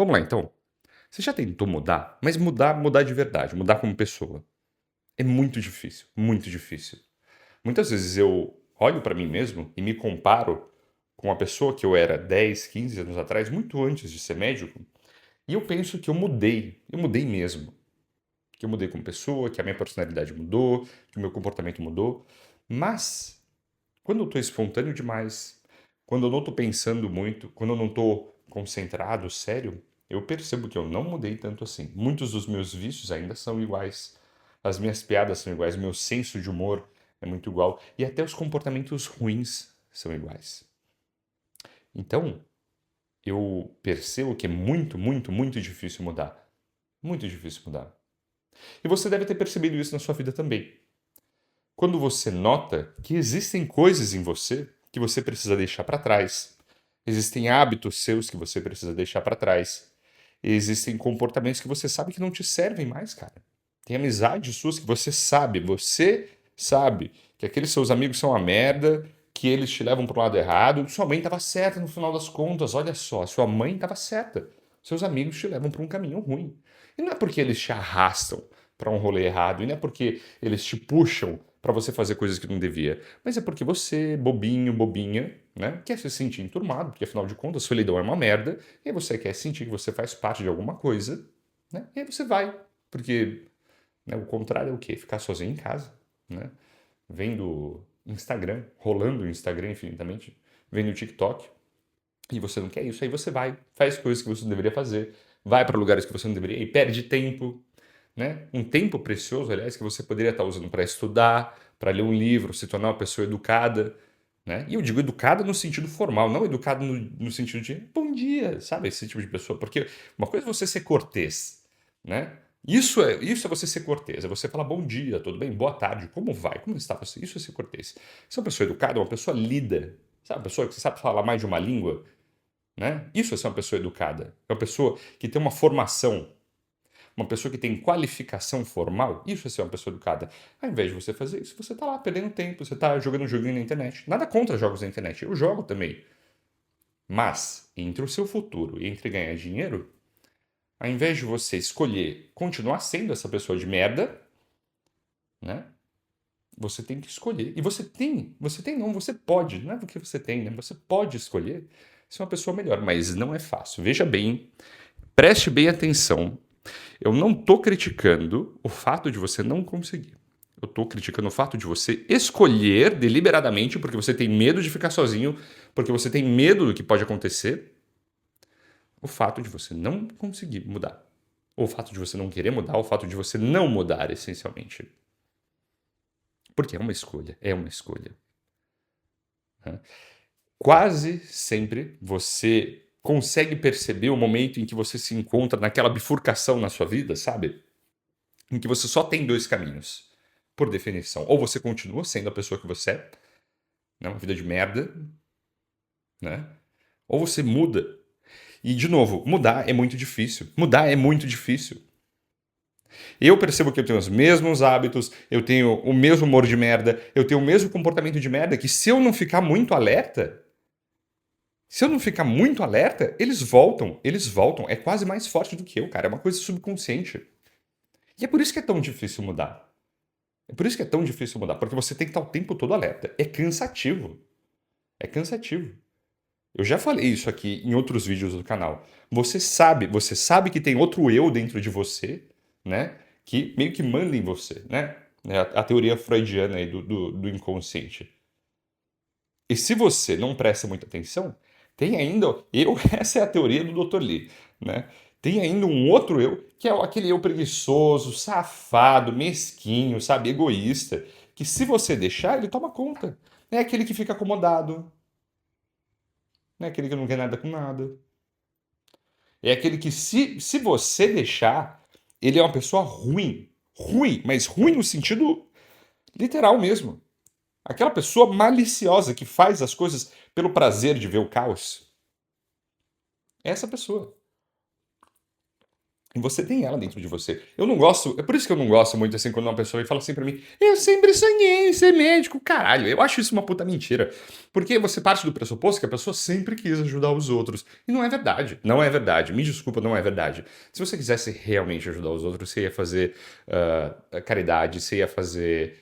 Vamos lá então. Você já tentou mudar? Mas mudar de verdade, mudar como pessoa. É muito difícil, muito difícil. Muitas vezes eu olho pra mim mesmo e me comparo com a pessoa que eu era 10, 15 anos atrás, muito antes de ser médico, e eu penso que eu mudei mesmo. Que eu mudei como pessoa, que a minha personalidade mudou, que o meu comportamento mudou. Mas, quando eu tô espontâneo demais, quando eu não tô pensando muito, quando eu não tô concentrado, sério, eu percebo que eu não mudei tanto assim. Muitos dos meus vícios ainda são iguais. As minhas piadas são iguais, o meu senso de humor é muito igual. E até os comportamentos ruins são iguais. Então, eu percebo que é muito, muito, muito difícil mudar. Muito difícil mudar. E você deve ter percebido isso na sua vida também. Quando você nota que existem coisas em você que você precisa deixar para trás, existem hábitos seus que você precisa deixar para trás, existem comportamentos que você sabe que não te servem mais, cara. Tem amizades suas que você sabe que aqueles seus amigos são uma merda, que eles te levam para o lado errado. Sua mãe estava certa no final das contas, olha só, sua mãe estava certa. Seus amigos te levam para um caminho ruim. E não é porque eles te arrastam para um rolê errado, e não é porque eles te puxam para você fazer coisas que não devia, mas é porque você, bobinho, bobinha, né, quer se sentir enturmado, porque afinal de contas, solidão é uma merda, e aí você quer sentir que você faz parte de alguma coisa, né, e aí você vai, porque né, o contrário é o quê? Ficar sozinho em casa, né, vendo Instagram, rolando o Instagram infinitamente, vendo o TikTok, e você não quer isso, aí você vai, faz coisas que você não deveria fazer, vai para lugares que você não deveria ir, perde tempo, né? Um tempo precioso, aliás, que você poderia estar usando para estudar, para ler um livro, se tornar uma pessoa educada, né? E eu digo educada no sentido formal, não educado no sentido de bom dia, sabe? Esse tipo de pessoa. Porque uma coisa é você ser cortês, né? Isso é você ser cortês, é você falar bom dia, tudo bem? Boa tarde, como vai? Como está você? Isso é ser cortês. Se é uma pessoa educada, é uma pessoa lida, sabe? Uma pessoa que sabe falar mais de uma língua, né? Isso é ser uma pessoa educada. É uma pessoa que tem uma formação, uma pessoa que tem qualificação formal, isso é ser uma pessoa educada. Ao invés de você fazer isso, você está lá perdendo tempo, você está jogando um joguinho na internet. Nada contra jogos na internet, eu jogo também. Mas, entre o seu futuro e entre ganhar dinheiro, ao invés de você escolher continuar sendo essa pessoa de merda, né? Você tem que escolher. E você pode, não é porque você tem, né? Você pode escolher ser uma pessoa melhor, mas não é fácil. Veja bem, preste bem atenção. Eu não estou criticando o fato de você não conseguir. Eu estou criticando o fato de você escolher deliberadamente, porque você tem medo de ficar sozinho, porque você tem medo do que pode acontecer, o fato de você não conseguir mudar. Ou o fato de você não querer mudar, ou o fato de você não mudar, essencialmente. Porque é uma escolha, é uma escolha. Né? Quase sempre você consegue perceber o momento em que você se encontra naquela bifurcação na sua vida, sabe? Em que você só tem dois caminhos, por definição. Ou você continua sendo a pessoa que você é, né, uma vida de merda, né? Ou você muda. E, de novo, mudar é muito difícil. Mudar é muito difícil. Eu percebo que eu tenho os mesmos hábitos, eu tenho o mesmo humor de merda, eu tenho o mesmo comportamento de merda, que se eu não ficar muito alerta, eles voltam. É quase mais forte do que eu, cara. É uma coisa subconsciente. E é por isso que é tão difícil mudar. É por isso que é tão difícil mudar, porque você tem que estar o tempo todo alerta. É cansativo. É cansativo. Eu já falei isso aqui em outros vídeos do canal. Você sabe que tem outro eu dentro de você, né? Que meio que manda em você, né? É a teoria freudiana aí do inconsciente. E se você não presta muita atenção, tem ainda. Essa é a teoria do Dr. Lee, né? Tem ainda um outro eu, que é aquele eu preguiçoso, safado, mesquinho, sabe, egoísta, que se você deixar, ele toma conta. É aquele que fica acomodado, é aquele que não quer nada com nada. É aquele que, se você deixar, ele é uma pessoa ruim. Ruim, mas ruim no sentido literal mesmo. Aquela pessoa maliciosa que faz as coisas pelo prazer de ver o caos. É essa pessoa. E você tem ela dentro de você. Eu não gosto, é por isso que eu não gosto muito assim quando uma pessoa fala assim pra mim, eu sempre sonhei em ser médico. Caralho, eu acho isso uma puta mentira. Porque você parte do pressuposto que a pessoa sempre quis ajudar os outros. E não é verdade. Não é verdade. Me desculpa, não é verdade. Se você quisesse realmente ajudar os outros, você ia fazer caridade, você ia fazer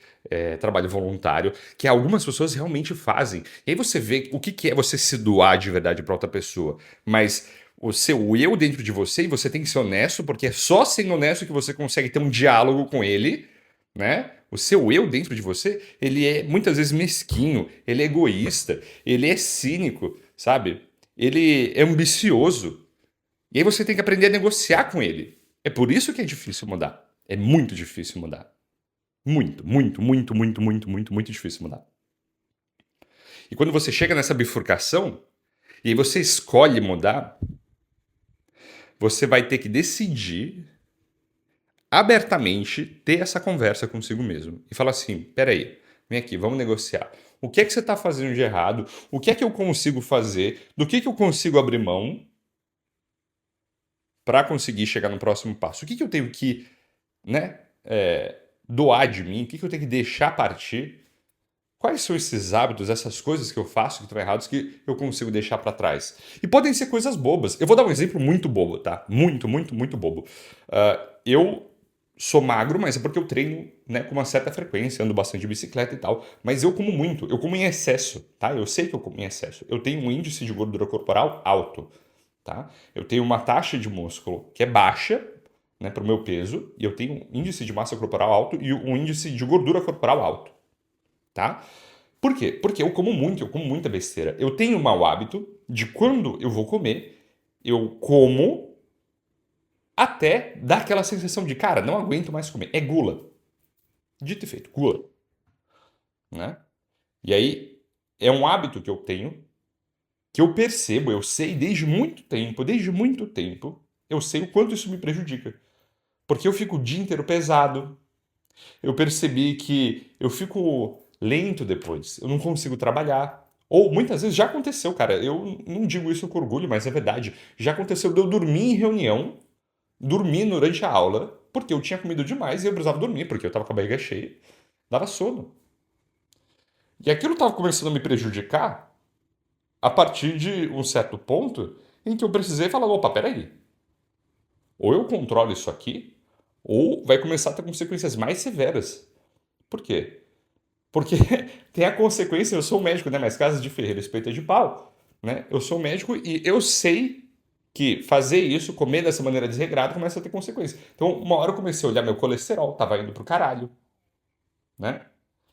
trabalho voluntário, que algumas pessoas realmente fazem. E aí você vê o que é você se doar de verdade pra outra pessoa. Mas o seu eu dentro de você e você tem que ser honesto, porque é só sendo honesto que você consegue ter um diálogo com ele, né? O seu eu dentro de você, ele é muitas vezes mesquinho, ele é egoísta, ele é cínico, sabe? Ele é ambicioso. E aí você tem que aprender a negociar com ele. É por isso que é difícil mudar. É muito difícil mudar. Muito, muito, muito, muito, muito, muito, muito difícil mudar. E quando você chega nessa bifurcação, e aí você escolhe mudar, você vai ter que decidir abertamente ter essa conversa consigo mesmo e falar assim: peraí, vem aqui, vamos negociar. O que é que você está fazendo de errado? O que é que eu consigo fazer? Do que eu consigo abrir mão para conseguir chegar no próximo passo? O que eu tenho que, né, doar de mim? O que eu tenho que deixar partir? Quais são esses hábitos, essas coisas que eu faço que estão errados que eu consigo deixar para trás? E podem ser coisas bobas. Eu vou dar um exemplo muito bobo, tá? Muito, muito, muito bobo. Eu sou magro, mas é porque eu treino, né, com uma certa frequência, ando bastante de bicicleta e tal. Mas eu como muito, eu como em excesso, tá? Eu sei que eu como em excesso. Eu tenho um índice de gordura corporal alto, tá? Eu tenho uma taxa de músculo que é baixa, né, para o meu peso, e eu tenho um índice de massa corporal alto e um índice de gordura corporal alto, tá? Por quê? Porque eu como muito, eu como muita besteira. Eu tenho o mau hábito de quando eu vou comer, eu como até dar aquela sensação de, cara, não aguento mais comer. É gula. Dito e feito, gula. Né? E aí, é um hábito que eu tenho, que eu percebo, eu sei desde muito tempo, eu sei o quanto isso me prejudica. Porque eu fico o dia inteiro pesado, eu percebi que eu fico lento depois, eu não consigo trabalhar. Ou muitas vezes já aconteceu, cara, eu não digo isso com orgulho, mas é verdade. Já aconteceu de eu dormir em reunião, dormir durante a aula, porque eu tinha comido demais e eu precisava dormir, porque eu estava com a barriga cheia, dava sono. E aquilo estava começando a me prejudicar a partir de um certo ponto em que eu precisei falar: opa, peraí, ou eu controlo isso aqui, ou vai começar a ter consequências mais severas. Por quê? Porque tem a consequência, eu sou médico, né? Mas casas de ferreiro, espeto é de pau, né? Eu sou médico e eu sei que fazer isso, comer dessa maneira desregrada, começa a ter consequência. Então, uma hora eu comecei a olhar meu colesterol, tava indo pro caralho, né?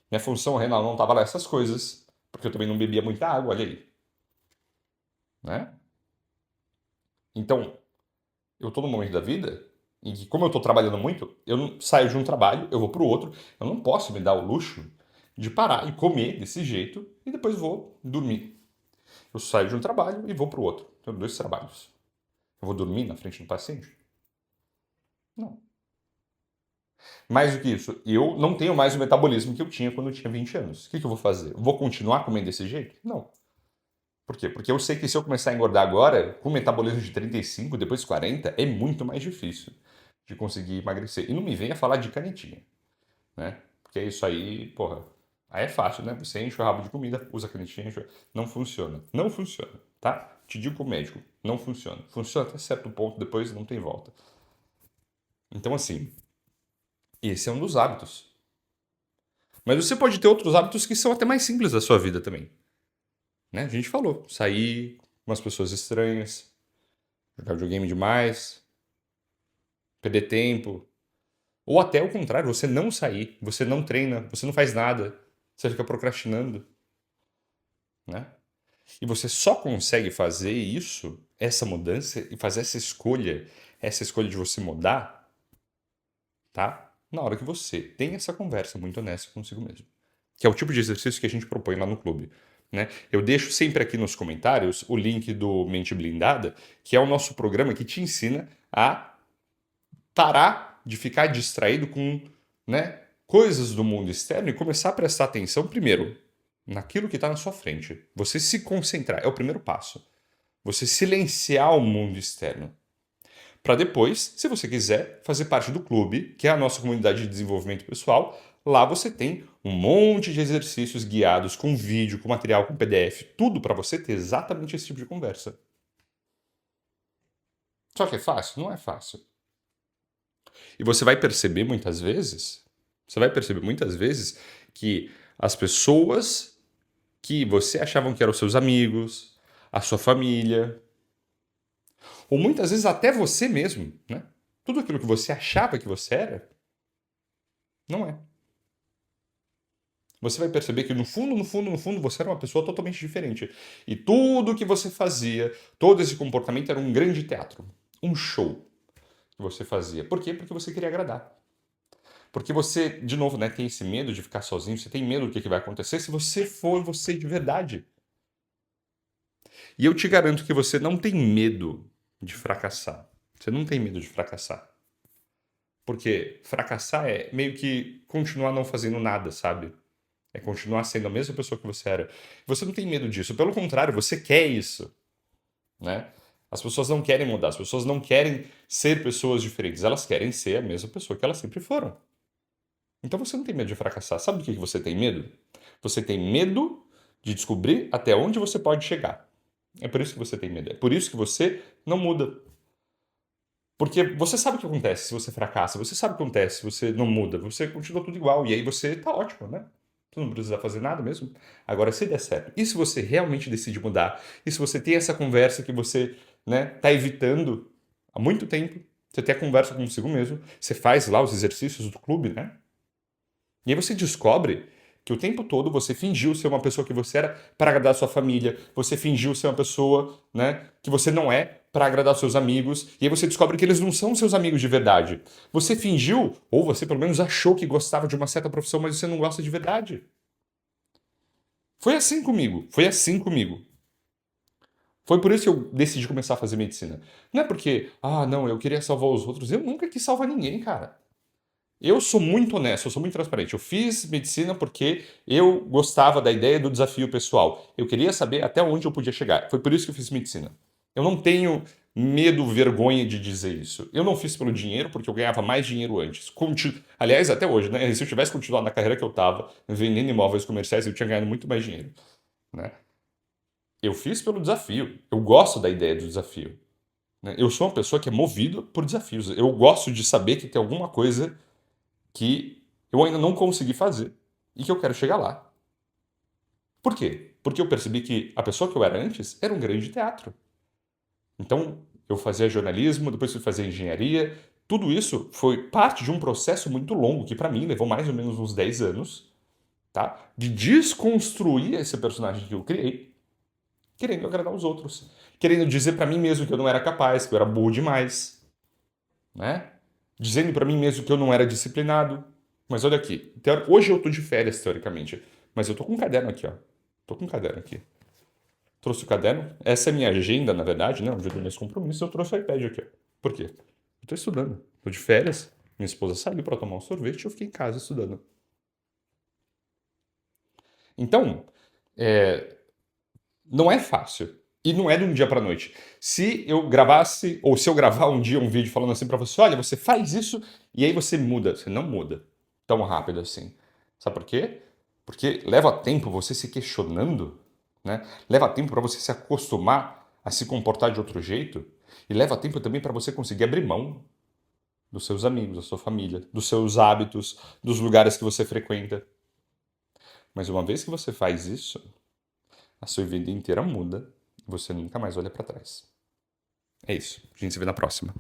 Minha função renal não tava lá essas coisas, porque eu também não bebia muita água, olha aí, né? Então, eu tô num momento da vida em que, como eu tô trabalhando muito, eu não saio de um trabalho, eu vou pro outro, eu não posso me dar o luxo de parar e comer desse jeito e depois vou dormir. Eu saio de um trabalho e vou pro outro. Tenho dois trabalhos. Eu vou dormir na frente do paciente? Não. Mais do que isso, eu não tenho mais o metabolismo que eu tinha quando eu tinha 20 anos. O que eu vou fazer? Eu vou continuar comendo desse jeito? Não. Por quê? Porque eu sei que se eu começar a engordar agora, com metabolismo de 35, depois 40, é muito mais difícil de conseguir emagrecer. E não me venha falar de canetinha, né? Porque isso aí, porra, aí é fácil, né? Você enche o rabo de comida, usa canetinha, não funciona. Não funciona, tá? Te digo como médico, não funciona. Funciona até certo ponto, depois não tem volta. Então, assim, esse é um dos hábitos. Mas você pode ter outros hábitos que são até mais simples da sua vida também. Né? A gente falou, sair com umas pessoas estranhas, jogar videogame demais, perder tempo. Ou até o contrário, você não sair, você não treina, você não faz nada, você fica procrastinando. Né? E você só consegue fazer isso, essa mudança, e fazer essa escolha de você mudar, tá? Na hora que você tem essa conversa muito honesta consigo mesmo. Que é o tipo de exercício que a gente propõe lá no clube. Né? Eu deixo sempre aqui nos comentários o link do Mente Blindada, que é o nosso programa que te ensina a parar de ficar distraído com, né, coisas do mundo externo e começar a prestar atenção primeiro naquilo que está na sua frente. Você se concentrar é o primeiro passo. Você silenciar o mundo externo. para depois, se você quiser, fazer parte do clube, que é a nossa comunidade de desenvolvimento pessoal. Lá você tem um monte de exercícios guiados com vídeo, com material, com PDF, tudo para você ter exatamente esse tipo de conversa. Só que é fácil? Não é fácil. E você vai perceber muitas vezes que as pessoas que você achavam que eram seus amigos, a sua família, ou muitas vezes até você mesmo, né? Tudo aquilo que você achava que você era, não é. Você vai perceber que no fundo, no fundo, no fundo, você era uma pessoa totalmente diferente. E tudo que você fazia, todo esse comportamento era um grande teatro, um show que você fazia. Por quê? Porque você queria agradar. Porque você, de novo, né, tem esse medo de ficar sozinho, você tem medo do que vai acontecer se você for você de verdade. E eu te garanto que você não tem medo de fracassar. Você não tem medo de fracassar. Porque fracassar é meio que continuar não fazendo nada, sabe? É continuar sendo a mesma pessoa que você era. Você não tem medo disso. Pelo contrário, você quer isso, né? As pessoas não querem mudar. As pessoas não querem ser pessoas diferentes. Elas querem ser a mesma pessoa que elas sempre foram. Então você não tem medo de fracassar. Sabe do que você tem medo? Você tem medo de descobrir até onde você pode chegar. É por isso que você tem medo. É por isso que você não muda. Porque você sabe o que acontece se você fracassa. Você sabe o que acontece se você não muda. Você continua tudo igual. E aí você tá ótimo, né? Você não precisa fazer nada mesmo. Agora, se der certo, e se você realmente decide mudar? E se você tem essa conversa que você, né, tá evitando há muito tempo? Você tem a conversa consigo mesmo. Você faz lá os exercícios do clube, né? E aí você descobre que o tempo todo você fingiu ser uma pessoa que você era para agradar a sua família, você fingiu ser uma pessoa, né, que você não é para agradar os seus amigos, e aí você descobre que eles não são seus amigos de verdade. Você fingiu, ou você pelo menos achou que gostava de uma certa profissão, mas você não gosta de verdade. Foi assim comigo, foi assim comigo. Foi por isso que eu decidi começar a fazer medicina. Não é porque, não, eu queria salvar os outros. Eu nunca quis salvar ninguém, cara. Eu sou muito honesto, eu sou muito transparente. Eu fiz medicina porque eu gostava da ideia do desafio pessoal. Eu queria saber até onde eu podia chegar. Foi por isso que eu fiz medicina. Eu não tenho medo, vergonha de dizer isso. Eu não fiz pelo dinheiro porque eu ganhava mais dinheiro antes. Aliás, até hoje, né? Se eu tivesse continuado na carreira que eu estava, vendendo imóveis comerciais, eu tinha ganhado muito mais dinheiro, né? Eu fiz pelo desafio. Eu gosto da ideia do desafio, né? Eu sou uma pessoa que é movida por desafios. Eu gosto de saber que tem alguma coisa que eu ainda não consegui fazer e que eu quero chegar lá. Por quê? Porque eu percebi que a pessoa que eu era antes era um grande teatro. Então, eu fazia jornalismo, depois fui fazer engenharia. Tudo isso foi parte de um processo muito longo, que para mim levou mais ou menos uns 10 anos, tá? De desconstruir esse personagem que eu criei, querendo agradar os outros. Querendo dizer para mim mesmo que eu não era capaz, que eu era burro demais, né? Dizendo para mim mesmo que eu não era disciplinado. Mas olha aqui, hoje eu tô de férias, teoricamente, mas eu tô com um caderno aqui, ó. Tô com um caderno aqui. Trouxe o caderno. Essa é a minha agenda, na verdade, né? Onde eu tenho meus compromissos. Eu trouxe o iPad aqui, ó. Por quê? Eu tô estudando. Tô de férias. Minha esposa saiu para tomar um sorvete e eu fiquei em casa estudando. Então, não é fácil. E não é de um dia para noite. Se eu gravasse, ou se eu gravar um dia um vídeo falando assim para você, olha, você faz isso e aí você muda. Você não muda tão rápido assim. Sabe por quê? Porque leva tempo você se questionando, né? Leva tempo para você se acostumar a se comportar de outro jeito. E leva tempo também para você conseguir abrir mão dos seus amigos, da sua família, dos seus hábitos, dos lugares que você frequenta. Mas uma vez que você faz isso, a sua vida inteira muda e você nunca mais olha para trás. É isso. A gente se vê na próxima.